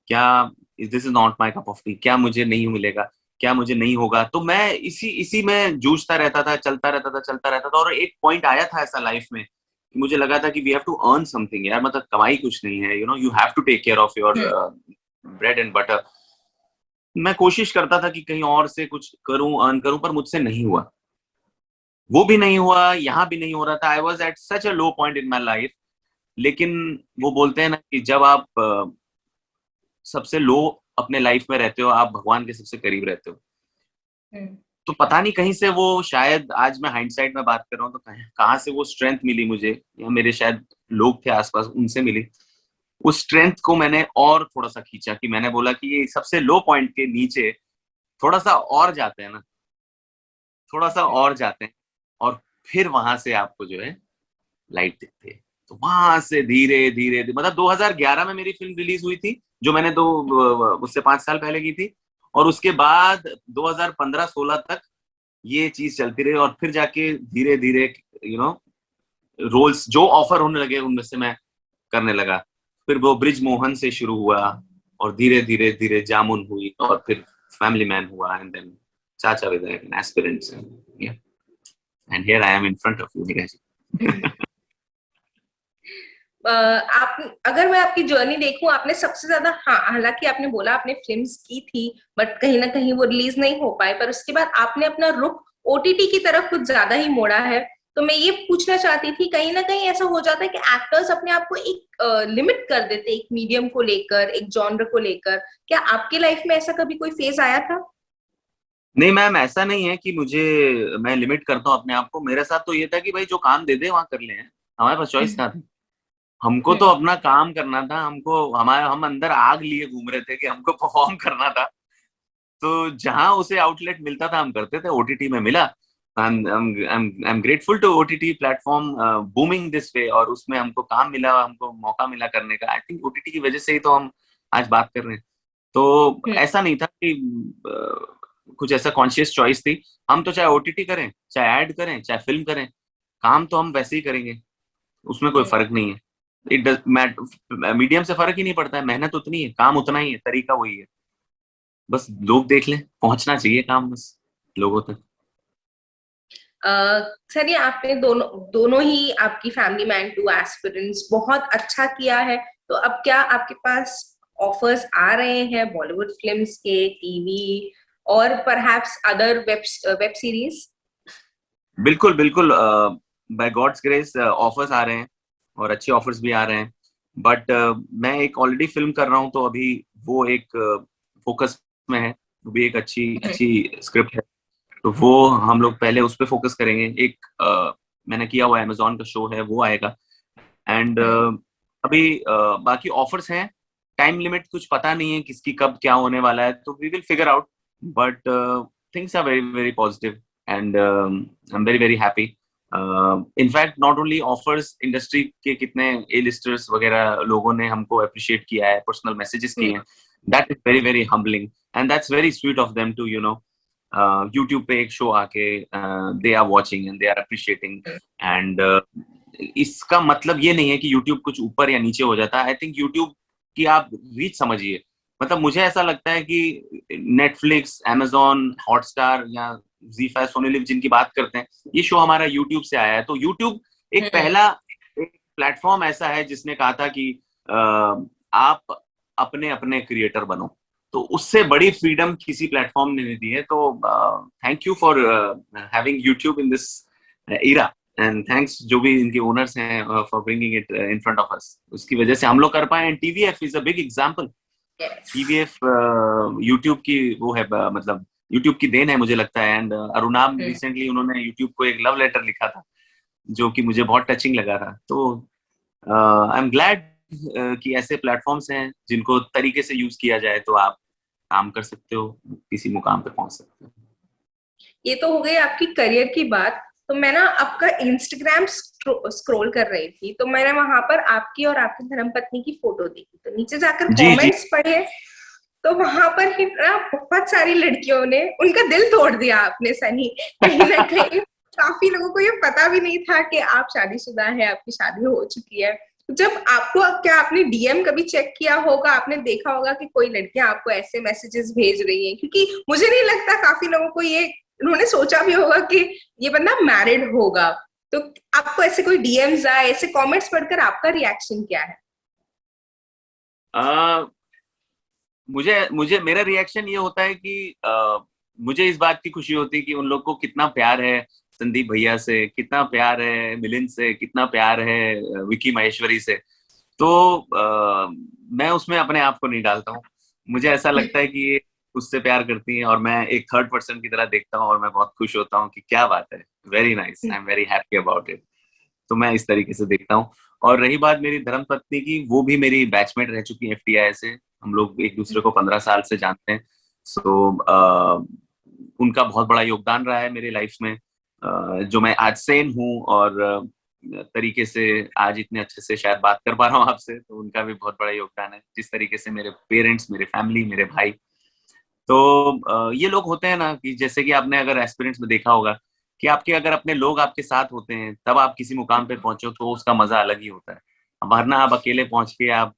क्या this is not my cup of tea, क्या मुझे नहीं मिलेगा, क्या मुझे नहीं होगा। तो मैं इसी में जूझता रहता था, चलता रहता था। और एक पॉइंट आया था ऐसा लाइफ में कि मुझे लगा था कि we have to earn something यार, मतलब कमाई कुछ नहीं है, you have to take care of your bread and butter. मैं कोशिश करता था कि कहीं और से कुछ करूं, अर्न करूं, पर मुझसे नहीं हुआ, वो भी नहीं हुआ, यहाँ भी नहीं हो रहा था। I was at such a low point in my life. लेकिन वो बोलते हैं ना कि जब आप सबसे लो अपने लाइफ में रहते हो, आप भगवान के सबसे करीब रहते हो। तो पता नहीं कहीं से वो, शायद आज मैं हाइंडसाइट में बात कर रहा हूँ, तो कहाँ से वो स्ट्रेंथ मिली मुझे, या मेरे शायद लोग थे आसपास उनसे मिली। उस स्ट्रेंथ को मैंने और थोड़ा सा खींचा, कि मैंने बोला कि ये सबसे लो पॉइंट के नीचे थोड़ा सा और जाते हैं ना, थोड़ा सा और जाते हैं, और फिर वहां से आपको जो है लाइट दिखती है। तो वहां से धीरे धीरे मतलब 2011 में मेरी फिल्म रिलीज हुई थी, जो मैंने उससे 5 साल पहले की थी, और उसके बाद 2015-16 तक ये चीज चलती रही, और फिर जाके धीरे धीरे रोल्स जो ऑफर होने लगे उनमें से मैं करने लगा। फिर वो ब्रिज मोहन से शुरू हुआ, और धीरे धीरे धीरे जामुन हुई, और फिर फैमिली मैन हुआ, and then Chacha Vidhayak, aspirants, and here I am in front of you Meera ji. आप, अगर मैं आपकी जर्नी देखूं, आपने सबसे ज्यादा, हाँ हालांकि आपने बोला आपने फिल्म्स की थी बट कहीं ना कहीं वो रिलीज नहीं हो पाए, पर उसके बाद आपने अपना रुख ओटीटी की तरफ कुछ ज्यादा ही मोड़ा है। तो मैं ये पूछना चाहती थी, कहीं ना कहीं ऐसा हो जाता है कि एक्टर्स अपने आप को एक लिमिट कर देते, एक मीडियम को लेकर, एक जॉनर को लेकर। क्या आपके लाइफ में ऐसा कभी कोई फेज आया था? नहीं मैम, ऐसा नहीं है कि मैं लिमिट करता हूँ अपने आप को। मेरे साथ तो ये था कि भाई जो काम दे दे वहां कर ले, हमारे पास चॉइस कहाँ थी। हमको तो अपना काम करना था, हम अंदर आग लिए घूम रहे थे कि हमको परफॉर्म करना था। तो जहां उसे आउटलेट मिलता था हम करते थे। ओटीटी में मिला, I am grateful to OTT platform booming this way, और उसमें हमको काम मिला, हमको मौका मिला करने का। आई थिंक ओटीटी की वजह से ही तो हम आज बात कर रहे हैं। तो ऐसा नहीं था कि कुछ ऐसा कॉन्शियस चॉइस थी। हम तो चाहे ओटीटी करें, चाहे ऐड करें, चाहे फिल्म करें, काम तो हम वैसे ही करेंगे, उसमें कोई फर्क नहीं है। इट डज मीडियम से फर्क ही नहीं पड़ता है, मेहनत उतनी है, काम उतना ही है, तरीका वही है। बस लोग देख लें, पहुंचना चाहिए काम बस लोगों तक। सर, ये आपने दोनों ही, आपकी फैमिली मैन टू एस्पिरेंट्स बहुत अच्छा किया है। तो अब क्या आपके पास ऑफर्स आ रहे हैं बॉलीवुड फिल्म्स के, टीवी और परहैप्स अदर वेब सीरीज? बिल्कुल बिल्कुल, बाय गॉड्स ग्रेस ऑफर्स आ रहे हैं, और अच्छे ऑफर्स भी आ रहे हैं। बट मैं एक ऑलरेडी फिल्म कर रहा हूँ, तो अभी वो एक फोकस में है। वो भी एक अच्छी अच्छी स्क्रिप्ट है, तो वो हम लोग पहले उस पर फोकस करेंगे। एक मैंने किया हुआ अमेजोन का शो है, वो आएगा। एंड अभी बाकी ऑफर्स हैं। टाइम लिमिट कुछ पता नहीं है किसकी कब क्या होने वाला है, तो we will figure out. But things are very very positive, and I am very very happy. In fact not only offers, industry के कितने ए लिस्टर्स वगैरह लोगों ने हमको अप्रिशिएट किया है, पर्सनल मैसेजेस किए हैं। That is very very humbling, and that's very sweet of them to YouTube पे एक शो आके they are watching and they are appreciating. And इसका मतलब ये नहीं है कि YouTube कुछ ऊपर या नीचे हो जाता है। आई थिंक YouTube की आप रीच समझिए। मतलब मुझे ऐसा लगता है कि नेटफ्लिक्स, Amazon, हॉटस्टार या ZEE5, सोनी लिव जिनकी बात करते हैं, ये शो हमारा YouTube से आया है। तो YouTube एक पहला एक प्लेटफॉर्म ऐसा है जिसने कहा था कि आप अपने अपने क्रिएटर बनो। तो उससे बड़ी फ्रीडम किसी प्लेटफॉर्म ने नहीं दी है। तो thank you for having YouTube in this Ira, and thanks जो भी इनके ओनर्स हैं for bringing it in front of us. उसकी वजह से हम लोग कर पाए। And TVF is a big example. TVF YouTube की वो है, मतलब यूट्यूब की देन है मुझे लगता है। एंड अरुणाम रिसेंटली उन्होंने यूट्यूब को एक लव लेटर लिखा था, जो कि मुझे बहुत टचिंग लगा था। तो आई एम ग्लैड कि ऐसे प्लेटफॉर्म्स हैं जिनको तरीके से यूज किया जाए तो आप काम कर सकते हो, किसी मुकाम पे पहुंच सकते हो। ये तो हो गई आपकी करियर की बात। तो मैं ना आपका इंस्टाग्राम स्क्रॉल कर रही थी, तो मैंने वहां पर आपकी और आपकी धर्मपत्नी की फोटो देखी। तो नीचे जाकर कमेंट्स पढ़े, तो वहां पर ही ना बहुत सारी लड़कियों ने उनका दिल तोड़ दिया आपने सनी। कहीं ना कहीं काफी लोगों को ये पता भी नहीं था कि आप शादीशुदा है, आपकी शादी हो चुकी है। जब आपको, क्या आपने डीएम कभी चेक किया होगा, आपने देखा होगा कि कोई लड़कियां आपको ऐसे मैसेजेस भेज रही हैं? क्योंकि मुझे नहीं लगता काफी लोगों को ये, उन्होंने सोचा भी होगा कि ये बंदा मैरिड होगा। तो आपको ऐसे कोई डीएम्स आए, ऐसे कमेंट्स पढ़कर आपका रिएक्शन क्या है? मुझे मुझे मेरा रिएक्शन ये होता है कि मुझे इस बात की खुशी होती है कि उन लोग को कितना प्यार है संदीप भैया से, कितना प्यार है मिलिंद से, कितना प्यार है विकी महेश्वरी से। तो मैं उसमें अपने आप को नहीं डालता हूँ। मुझे ऐसा लगता है कि ये उससे प्यार करती हैं और मैं एक थर्ड पर्सन की तरह देखता हूँ और मैं बहुत खुश होता हूँ कि क्या बात है, very nice, I am very happy about it. तो मैं इस तरीके से देखता हूँ। और रही बात मेरी धर्मपत्नी की, वो भी मेरी बैचमेट रह चुकी है एफटीआई से। हम लोग एक दूसरे को 15 साल से जानते हैं। सो उनका बहुत बड़ा योगदान रहा है मेरी लाइफ में। जो मैं आज सेन हूँ और तरीके से आज इतने अच्छे से शायद बात कर पा रहा हूँ आपसे, तो उनका भी बहुत बड़ा योगदान है। जिस तरीके से मेरे पेरेंट्स, मेरे फैमिली, मेरे भाई, तो ये लोग होते हैं ना कि जैसे कि आपने अगर एस्पिरेंट्स में देखा होगा कि आपके अगर अपने लोग आपके साथ होते हैं तब आप किसी मुकाम पे पहुंचो तो उसका मजा अलग ही होता है। वरना आप अकेले पहुंच के आप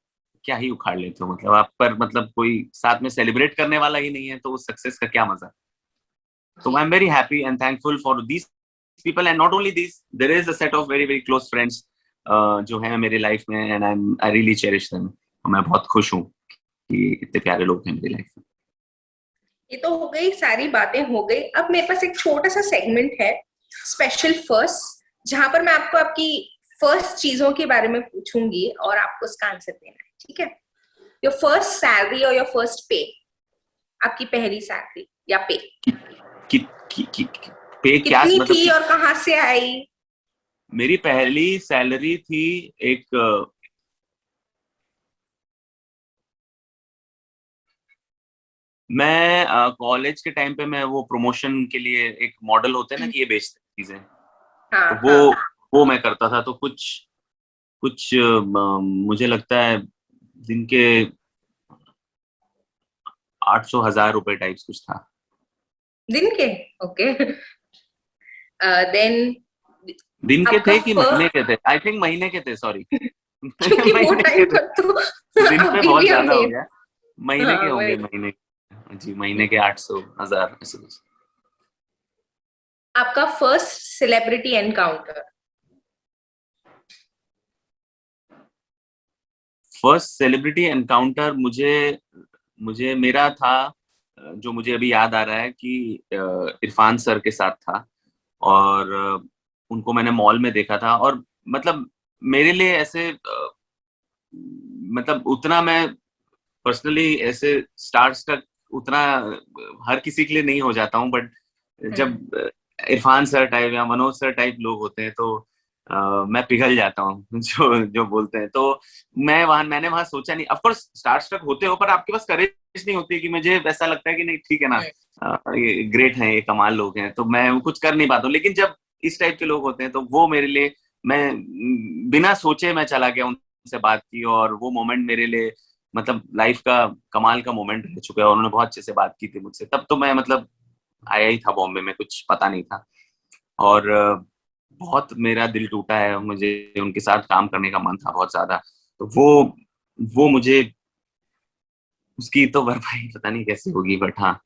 क्या ही उखाड़ लेते हो, मतलब आप पर मतलब कोई साथ में सेलिब्रेट करने वाला ही नहीं है तो उस सक्सेस का क्या मजा। तो आई am very happy and thankful for these people and not only these, there is a set of very very close friends जो है मेरी लाइफ में and I really cherish them। मैं बहुत खुश हूँ कि इतने प्यारे लोग हैं मेरी लाइफ में। ये तो हो गई, सारी बातें हो गई। अब मेरे पास एक छोटा सा सेगमेंट है, स्पेशल फर्स्ट, जहां पर मैं आपको आपकी फर्स्ट चीजों के बारे में पूछूंगी और आपको उसका आंसर देना है, ठीक है? योर फर्स्ट सैलरी और योर फर्स्ट पे, आपकी पहली सैलरी या पे पे क्या कितनी मतलब थी और कहाँ से आई? मेरी पहली सैलरी थी एक मैं कॉलेज के टाइम पे मैं वो प्रमोशन के लिए एक मॉडल होते हैं ना कि ये बेचते हैं चीजें, हाँ, तो वो मैं करता था। तो कुछ कुछ मुझे लगता है दिन के 800,000 रुपए टाइप्स कुछ था। दिन के? ओके। देन दिन के आपका थे कि महीने के थे? आई थिंक महीने के थे, सॉरी। क्योंकि वो महीने टाइम के थे। पर तो दिन पे अभी बहुत भी ज्यादा हो हमें, गया। महीने के हाँ होंगे, वही। महीने जी, महीने के 800,000 ऐसे कुछ। आपका first celebrity encounter? First celebrity encounter मुझे मुझे मेरा था, जो मुझे अभी याद आ रहा है कि इरफान सर के साथ था। और उनको मैंने मॉल में देखा था। और मतलब मेरे लिए ऐसे मतलब उतना मैं पर्सनली ऐसे स्टार्स तक उतना हर किसी के लिए नहीं हो जाता हूँ। बट जब इरफान सर टाइप या मनोज सर टाइप लोग होते हैं तो मैं पिघल जाता हूँ जो जो बोलते हैं। तो मैंने वहां सोचा नहीं, ऑफ कोर्स स्टार स्ट्रक होते हो पर आपके पास करेज नहीं होती कि मुझे ऐसा लगता है कि नहीं ठीक है ना, ये ग्रेट है, ये कमाल लोग हैं, तो मैं कुछ कर नहीं पाता हूँ। लेकिन जब इस टाइप के लोग होते हैं तो वो मेरे लिए, मैं बिना सोचे मैं चला गया, उनसे बात की और वो मोमेंट मेरे लिए मतलब लाइफ का कमाल का मोमेंट रह चुका है। और उन्होंने बहुत अच्छे से बात की थी मुझसे। तब तो मैं मतलब आया ही था बॉम्बे में, कुछ पता नहीं था। और बहुत मेरा दिल टूटा है, मुझे उनके साथ काम करने का मन था बहुत ज्यादा। तो वो मुझे उसकी तो भरपाई पता नहीं कैसे होगी, बट हाँ।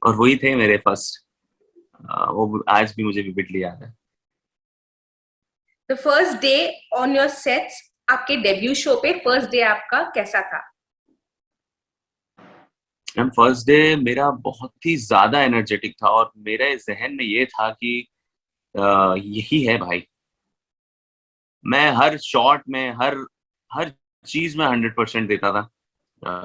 और वही थे मेरे फर्स्ट, वो आज भी मुझे विविडली याद है। The first day on your sets, आपके डेब्यू शो पे फर्स्ट डे आपका कैसा था? फर्स्ट डे मेरा बहुत ही ज्यादा एनर्जेटिक था और मेरे जहन में ये था कि यही है भाई। मैं हर शॉट में हर हर चीज में 100% देता था।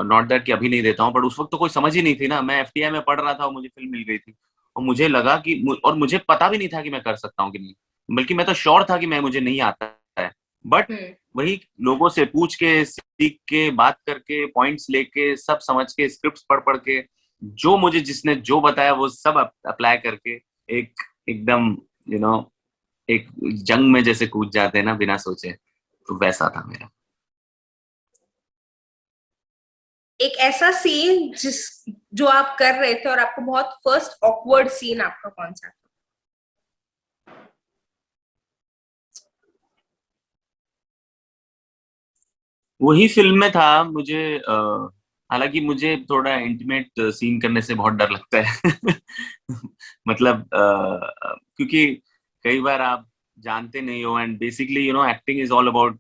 नॉट दैट कि अभी नहीं देता हूँ, बट उस वक्त तो कोई समझ ही नहीं थी ना। मैं एफटीआई में पढ़ रहा था और मुझे फिल्म मिल गई थी और मुझे लगा कि और मुझे पता भी नहीं था कि मैं कर सकता हूँ कि नहीं, बल्कि मैं तो श्योर था कि मैं मुझे नहीं आता है। बट वही लोगों से पूछ के, सीख के, बात करके, पॉइंट्स लेके, सब समझ के, स्क्रिप्ट पढ़ पढ़ के, जो मुझे जिसने जो बताया वो सब अप्लाई करके एक एकदम यू नो एक जंग में जैसे कूद जाते हैं ना बिना सोचे, तो वैसा था मेरा। एक ऐसा सीन जो आप कर रहे थे और आपको बहुत फर्स्ट ऑकवर्ड सीन आपका कौन सा था? वही फिल्म में था। मुझे हालांकि मुझे थोड़ा इंटीमेट सीन करने से बहुत डर लगता है मतलब क्योंकि कई बार आप जानते नहीं हो and basically acting is all about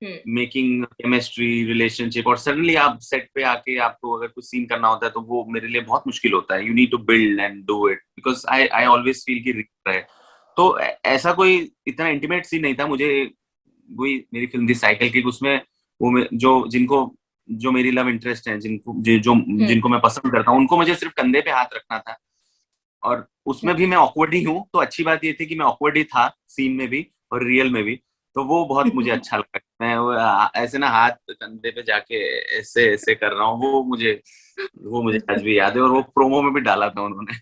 making chemistry relationship, और सडनली आप सेट पे आके आपको अगर कुछ सीन करना होता है तो वो मेरे लिए बहुत मुश्किल होता है. You need to build and do it because I always feel कि रिस्क है. तो ऐसा कोई इतना इंटीमेट सीन नहीं था. मुझे वही मेरी फिल्म थी साइकिल की, उसमें वो जो मेरी लव इंटरेस्ट है, जिनको मैं पसंद करता हूँ, उनको मुझे सिर्फ कंधे पे हाथ रखना था. और उसमें भी मैं ऑकवर्ड ही हूँ, तो अच्छी बात ये थी कि मैं ऑकवर्ड ही था सीन में भी और रियल में भी. तो वो बहुत मुझे अच्छा लगा. मैं ऐसे ना हाथ कंधे पे जाके ऐसे ऐसे कर रहा हूँ, वो मुझे आज भी याद है, और वो प्रोमो में भी डाला था उन्होंने.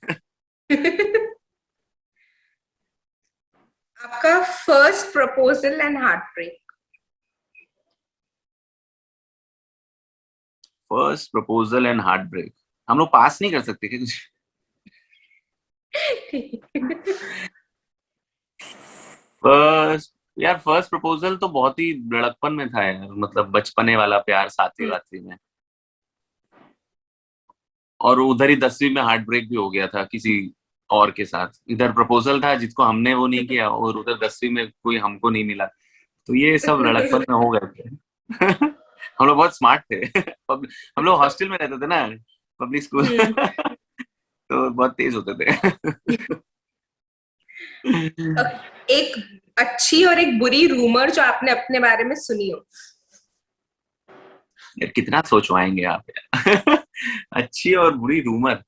आपका first proposal and heart break. First proposal and heart break. हम लोग पास नहीं कर सकते क्या कुछ? फर्स्ट प्रपोजल तो बहुत ही लड़कपन में था यार, मतलब बचपने वाला प्यार, सातवीं वातवीं में. और उधर ही 10वीं में हार्ट ब्रेक भी हो गया था किसी और के साथ. इधर प्रपोजल था जिसको हमने वो नहीं किया, और उधर 10वीं में कोई हमको नहीं मिला. तो ये सब लड़कपन में हो गए थे. हम लोग बहुत स्मार्ट थे. हम लोग हॉस्टल में रहते थे ना, पब्लिक स्कूल. तो बहुत तेज होते थे. एक अच्छी और एक बुरी रूमर जो आपने अपने बारे में सुनी हो. यार कितना सोचवाएंगे आप यार. अच्छी और बुरी रूमर.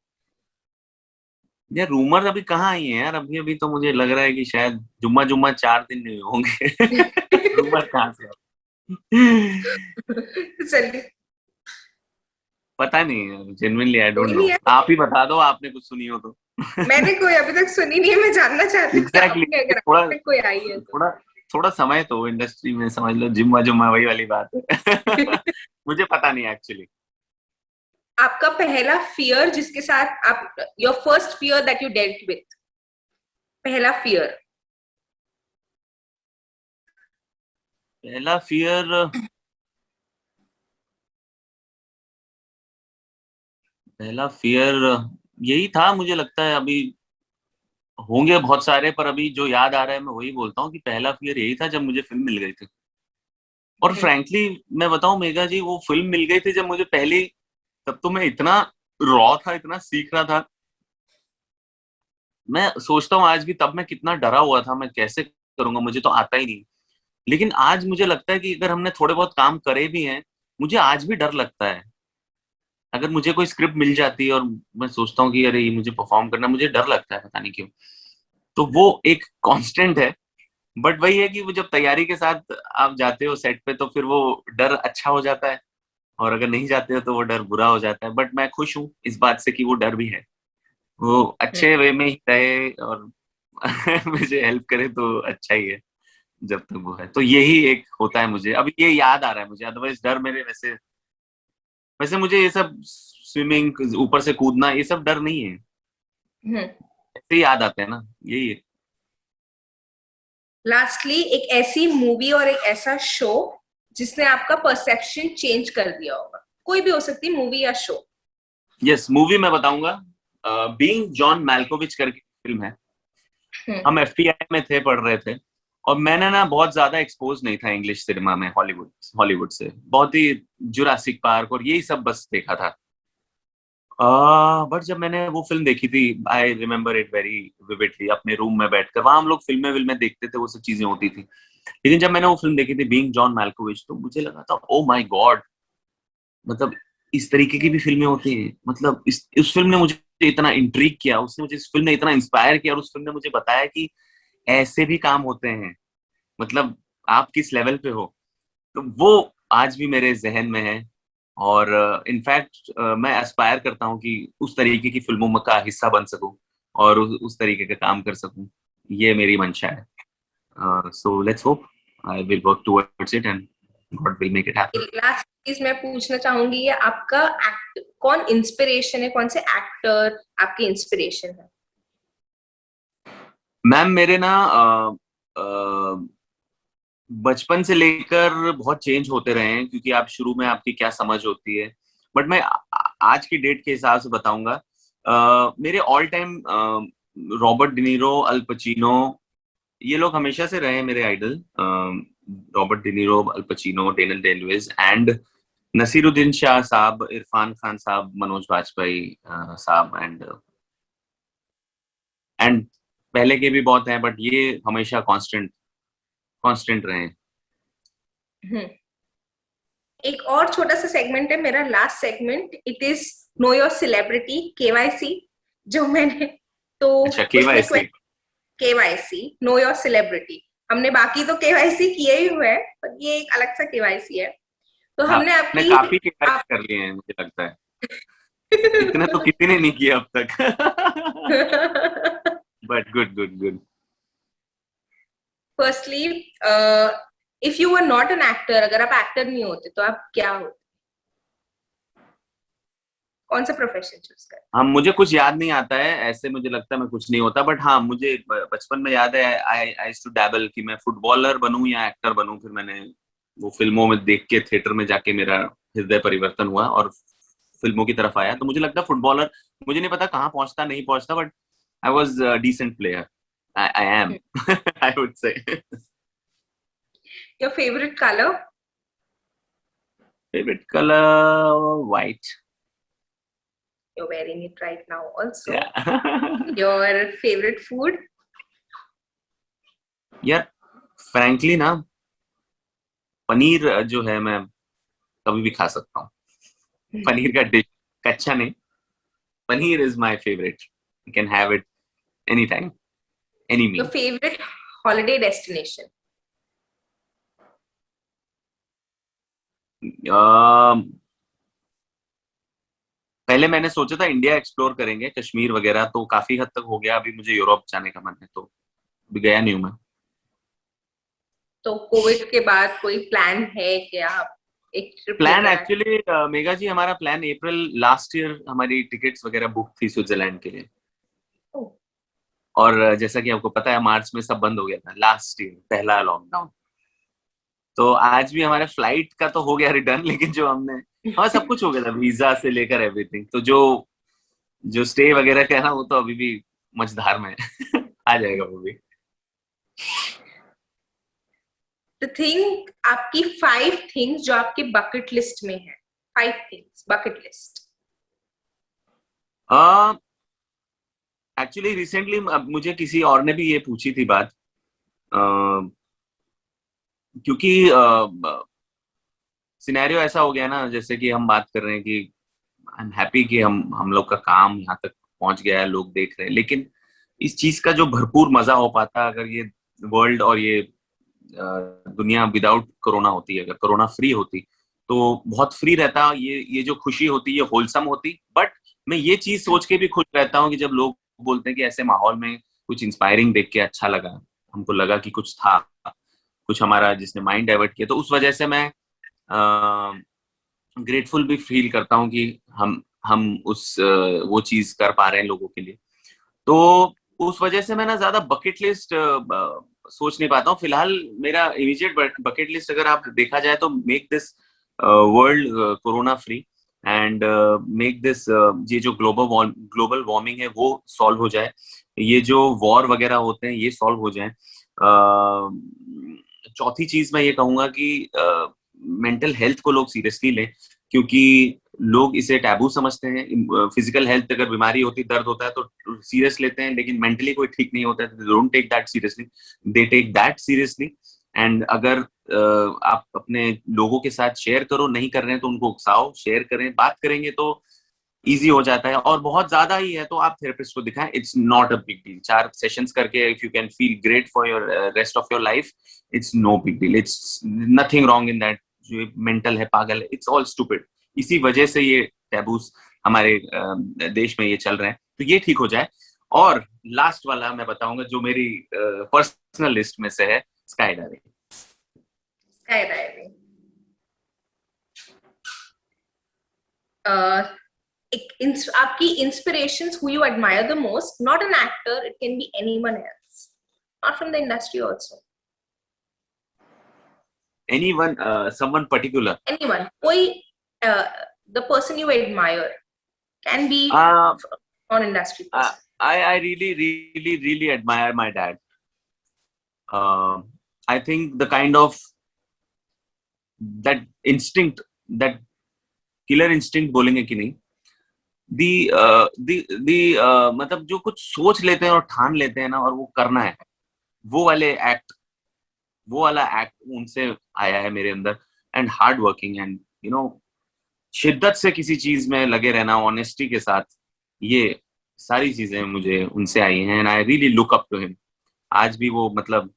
यार रूमर अभी कहाँ आई है यार. अभी तो मुझे लग रहा है कि शायद जुम्मा 4 दिन नहीं होंगे. रूमर कहाँ से. चलिए, पता नहीं, जेन्युइनली आई डोंट कोई नो. नहीं है. आप ही बता दो, आपने कुछ सुनी हो तो. मैंने कोई अभी तक सुनी नहीं है. मैं जानना चाहती हूँ एग्जैक्टली. आपने, अगर थोड़ा आपने कोई आई है तो. थोड़ा समय तो इंडस्ट्री में समझ लो, जुम्मा वही वाली बात है. मुझे पता नहीं एक्चुअली. आपका पहला फियर जिसके साथ आप, your first fear that you dealt with. पहला फियर. पहला फियर यही था. मुझे लगता है अभी होंगे बहुत सारे, पर अभी जो याद आ रहा है मैं वही बोलता हूँ कि पहला फियर यही था जब मुझे फिल्म मिल गई थी. और फ्रैंकली मैं बताऊं मेघा जी, वो फिल्म मिल गई थी जब मुझे पहली. तब तो मैं इतना रॉ था, इतना सीख रहा था. मैं सोचता हूँ आज भी तब मैं कितना डरा हुआ था, मैं कैसे करूंगा, मुझे तो आता ही नहीं. लेकिन आज मुझे लगता है कि अगर हमने थोड़े बहुत काम करे भी हैं, मुझे आज भी डर लगता है. अगर मुझे कोई स्क्रिप्ट मिल जाती है और मैं सोचता हूँ कि अरे ये मुझे परफॉर्म करना, मुझे डर लगता है, पता नहीं क्यों. तो वो एक कांस्टेंट है. बट वही है कि वो जब तैयारी के साथ आप जाते हो सेट पे, तो फिर वो डर अच्छा हो जाता है, और अगर नहीं जाते हो तो वो डर बुरा हो जाता है. बट मैं खुश हूँ इस बात से कि वो डर भी है, वो अच्छे वे में ही रहे, और मुझे हेल्प करे तो अच्छा ही है जब तक वो है. तो यही एक होता है. मुझे अभी ये याद आ रहा है मुझे, अदरवाइज डर मेरे वैसे वैसे मुझे ये सब स्विमिंग, ऊपर से कूदना, ये सब डर नहीं है. ऐसे ही याद आते हैं ना, यही है. लास्टली, एक ऐसी मूवी और एक ऐसा शो जिसने आपका परसेप्शन चेंज कर दिया होगा. कोई भी हो सकती, मूवी या शो. यस, मूवी मैं बताऊंगा. बीइंग जॉन मैल्कोविच करके फिल्म है. हम एफटीआई में थे, पढ़ रहे थे, और मैंने ना बहुत ज्यादा एक्सपोज नहीं था इंग्लिश सिनेमा में, हॉलीवुड से. बहुत ही जुरासिक पार्क और यही सब बस देखा था. बट जब मैंने वो फिल्म देखी थी, I remember it very vividly, अपने रूम में बैठकर, वहां हम लोग फिल्में देखते थे, वो सब चीजें होती थी. लेकिन जब मैंने वो फिल्म देखी थी बीइंग जॉन मैल्कोविच, तो मुझे लगा था ओ माय गॉड, मतलब इस तरीके की भी फिल्में होती हैं. मतलब उस फिल्म ने मुझे इतना इंट्रिग किया, उसने मुझे, इस फिल्म ने इतना इंस्पायर किया, और उस फिल्म ने मुझे बताया कि ऐसे भी काम होते हैं. मतलब आप किस लेवल पे हो. तो वो आज भी मेरे जहन में है. और इनफैक्ट मैं एस्पायर करता हूँ कि उस तरीके की फिल्मों में का हिस्सा बन सकूं, और उस तरीके का काम कर सकूं. ये मेरी मंशा है. So let's hope I will work towards it, and God will make it happen. Last चीज मैं पूछना चाहूंगी, ये आपका कौन इंस्पिरेशन है, कौन से एक्टर आपकी इंस्पिरेशन है. मैम मेरे ना बचपन से लेकर बहुत चेंज होते रहे हैं, क्योंकि आप शुरू में आपकी क्या समझ होती है. बट मैं आज की डेट के हिसाब से बताऊंगा. मेरे all time Robert De Niro, Al Pacino, ये लोग हमेशा से रहे हैं मेरे idol, Robert De Niro, Al Pacino, Daniel Day Lewis and Naseeruddin Shah साहब, इरफान खान साहब, मनोज बाजपेयी साहब एंड पहले के भी बहुत हैं, बट ये हमेशा कांस्टेंट रहे हैं। एक और छोटा सा सेगमेंट है मेरा, last segment, it is know your celebrity, KYC, जो मैंने तो अच्छा, केवाईसी नो योर सेलिब्रिटी, हमने बाकी तो केवाईसी किए ही हुए हैं, पर ये एक अलग सा केवाईसी है। तो हमने आपने काफी केवाईसी कर लिए हैं मुझे लगता है। इतने तो किसी ने नहीं किया अब तक। But good. Firstly, if you were not an actor, अगर आप एक्टर नहीं होते तो आप क्या होते? कौन सा प्रोफेशन चूज कर? हाँ, मुझे कुछ याद नहीं आता है ऐसे, मुझे लगता है मैं कुछ नहीं होता, बट हाँ मुझे बचपन में याद है आई यूज्ड टू डैबल कि मैं फुटबॉलर बनूं या एक्टर बनूं। फिर मैंने वो फिल्मों में देख के थिएटर में जाके मेरा हृदय परिवर्तन हुआ और फिल्मों की तरफ आया। तो मुझे लगता है फुटबॉलर, मुझे नहीं पता कहाँ पहुंचता नहीं पहुंचता, but I was decent player, I am, I would say. Your favourite colour? Favourite colour white. You're wearing it right now also. Yeah. Your favorite food? यार फ्रैंकली ना, पनीर जो है मैं कभी भी खा सकता हूँ। पनीर का डिश, कच्चा नहीं, paneer is my favourite. You can have it any time, any meal. Your favorite holiday destination? पहले मैंने सोचा था इंडिया एक्सप्लोर करेंगे, कश्मीर वगैरह, तो काफी हद तक हो गया। अभी मुझे यूरोप जाने का मन है, तो अभी गया नहीं हूं मैं। तो कोविड के बाद कोई प्लान है कि आप एक ट्रिप? प्लान एक्चुअली मेगा जी, हमारा प्लान अप्रैल लास्ट ईयर, हमारी टिकट्स वगैरह बुक थी स्विट्जरलैंड के लिए। और जैसा कि आपको पता है मार्च में सब बंद हो गया था, लास्ट ईयर पहला लॉकडाउन। तो आज भी हमारे फ्लाइट का तो हो गया रिटर्न, लेकिन जो हमने, हमारा सब कुछ हो गया था, वीजा से लेकर एवरीथिंग। तो जो स्टे वगैरह का है ना, वो तो अभी भी मझधार में आ जाएगा वो भी। The thing, आपकी 5 things जो आपके बकेट लिस्ट में है, 5 things bucket list. Actually recently मुझे किसी और ने भी ये पूछी थी बात, क्योंकि सिनेरियो ऐसा हो गया ना, जैसे कि हम बात कर रहे हैं कि आई एम हैप्पी कि हम लोग का काम यहाँ तक पहुंच गया है, लोग देख रहे हैं, लेकिन इस चीज का जो भरपूर मजा हो पाता अगर ये वर्ल्ड और ये दुनिया विदाउट कोरोना होती, अगर कोरोना फ्री होती तो बहुत फ्री रहता। ये जो खुशी होती है होलसम होती। बट मैं ये चीज सोच के भी खुश रहता हूँ कि जब लोग बोलते हैं कि ऐसे माहौल में कुछ इंस्पायरिंग देख के अच्छा लगा, हमको लगा कि कुछ था, कुछ हमारा जिसने माइंड डाइवर्ट किया, तो उस वजह से मैं ग्रेटफुल भी फील करता हूँ कि हम वो चीज कर पा रहे हैं लोगों के लिए। तो उस वजह से मैं ना ज्यादा बकेट लिस्ट सोच नहीं पाता हूँ फिलहाल। मेरा इमीडिएट बकेट लिस्ट अगर आप देखा जाए तो make this world corona free and make this, ये जो ग्लोबल वार्मिंग है वो सॉल्व हो जाए, ये जो वॉर वगैरह होते हैं ये सॉल्व हो जाए। चौथी चीज मैं ये कहूंगा कि मेंटल हेल्थ को लोग सीरियसली लें, क्योंकि लोग इसे टैबू समझते हैं। फिजिकल हेल्थ अगर बीमारी होती, दर्द होता है तो सीरियस लेते हैं, लेकिन मेंटली कोई ठीक नहीं होता है तो don't take that seriously, they take that seriously. And अगर आप अपने लोगों के साथ शेयर करो, नहीं कर रहे हैं तो उनको उकसाओ, शेयर करें, बात करेंगे तो इजी हो जाता है। और बहुत ज्यादा ही है तो आप थेरेपिस्ट को दिखाएं, it's not a big deal. 4 sessions करके if you can feel great for your rest of your life, it's no big deal, it's nothing wrong in that. जो मेंटल है, पागल है, इट्स ऑल स्टूपिड। इसी वजह से ये टैबूस हमारे देश में ये चल रहे हैं, तो ये ठीक हो जाए। और लास्ट वाला मैं बताऊंगा जो मेरी पर्सनल लिस्ट में से है, स्काई डाइविंग। स्काई डाइविंग आपकी inspirations, who you admire the most, not an actor, it can be anyone else, not from the industry also. Anyone, someone particular? Anyone, कोई the person you admire, can be on industry person. I really admire my dad. I think the kind of that instinct, that killer instinct बोलेंगे कि नहीं, मतलब जो कुछ सोच लेते हैं और ठान लेते हैं ना और वो करना है, वो वाला एक्ट उनसे आया है मेरे अंदर. And hard working and you know शिद्दत से किसी चीज में लगे रहना, ऑनेस्टी के साथ, ये सारी चीजें मुझे उनसे आई हैं. And I really look up to him. आज भी वो मतलब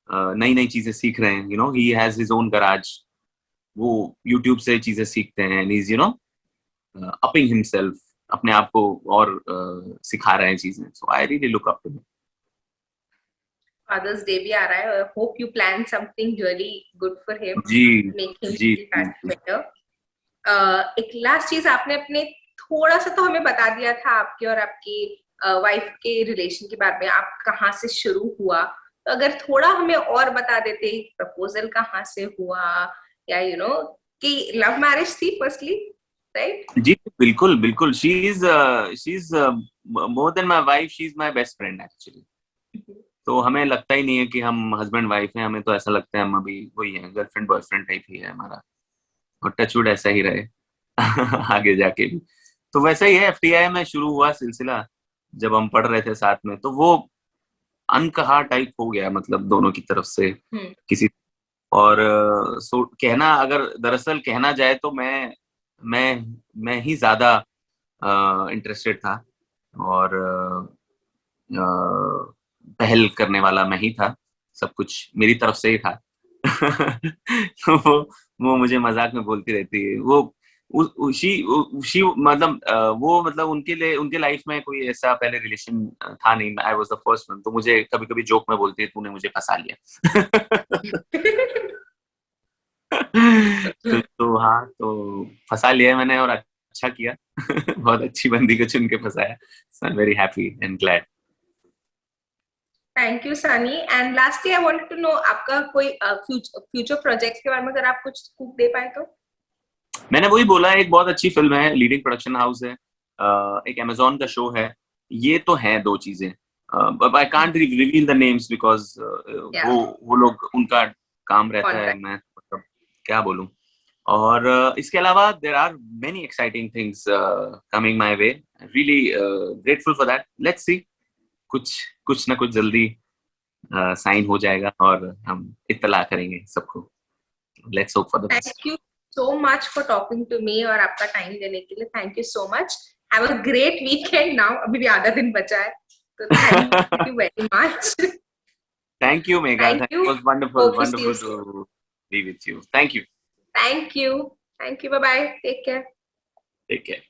नई नई चीजें सीख रहे हैं. You know he has his own garage. वो यूट्यूब से चीजें सीखते हैं. And is you know upping himself, अपने आप को और सिखा रहे हैं चीजें. So I really look up to him. Father's day भी आ रहा है. Hope you plan something really good for him. जी मेक हिम जी बेटर. एक लास्ट चीज, आपने अपने थोड़ा सा तो हमें बता दिया था आपके और आपकी वाइफ के रिलेशन के बारे में, आप कहाँ से शुरू हुआ. तो अगर थोड़ा हमें और बता देते, प्रपोजल कहाँ से हुआ, या यू नो कि लव मैरिज थी फर्स्टली, राइट? जी बिल्कुल बिल्कुल. She is more than my wife. She is my best friend actually. तो हमें लगता ही नहीं है कि हम हस्बैंड वाइफ हैं. हमें तो ऐसा लगता है हम अभी वही है, गर्लफ्रेंड बॉयफ्रेंड टाइप ही है हमारा. और टचवुड ऐसा ही रहे आगे जाके भी. तो वैसा ही है. एफटीआई में शुरू हुआ सिलसिला जब हम पढ़ रहे थे साथ में. तो वो अनकहा टाइप हो गया, मतलब दोनों की तरफ से किसी. और कहना, अगर दरअसल कहना जाए तो मैं ही ज्यादा इंटरेस्टेड था. और पहल करने वाला मैं ही था. सब कुछ मेरी तरफ से ही था. तो वो मुझे मजाक में बोलती रहती है. मतलब उनके लिए, उनके लाइफ में कोई ऐसा पहले रिलेशन था नहीं. I was the first one. तो मुझे कभी कभी जोक में बोलती है, तूने मुझे फंसा लिया. तो हाँ, तो फंसा लिया मैंने और अच्छा किया. बहुत अच्छी बंदी को चुन के फंसाया. So I am very happy and glad. Thank you Sunny. And lastly I wanted to know, आपका कोई फ्यूचर प्रोजेक्ट्स के बारे में अगर आप कुछ स्कूप दे पाए तो. मैंने वही बोला, एक बहुत अच्छी फिल्म है, लीडिंग प्रोडक्शन हाउस है, एक अमेज़न का शो है. ये तो है दो चीजें. I can't reveal the names because वो लोग, उनका काम रहता है. मैं मतलब क्या बोलूं. और इसके अलावा there are many exciting things coming my way. Really grateful for that. Let's see, कुछ ना कुछ जल्दी साइन हो जाएगा और हम इत्तला करेंगे सबको. Let's hope for the best. Thank you so much for talking to me और आपका टाइम देने के लिए. Thank you so much. Have a great weekend now. अभी भी आधा दिन बचा है, तो thank you very much. Thank you, Megha. Thank you. It was wonderful to be with you. Thank you. Thank you. Thank you. Bye bye. Take care. Take care.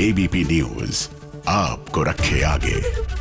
ABP news आपको रखे आगे.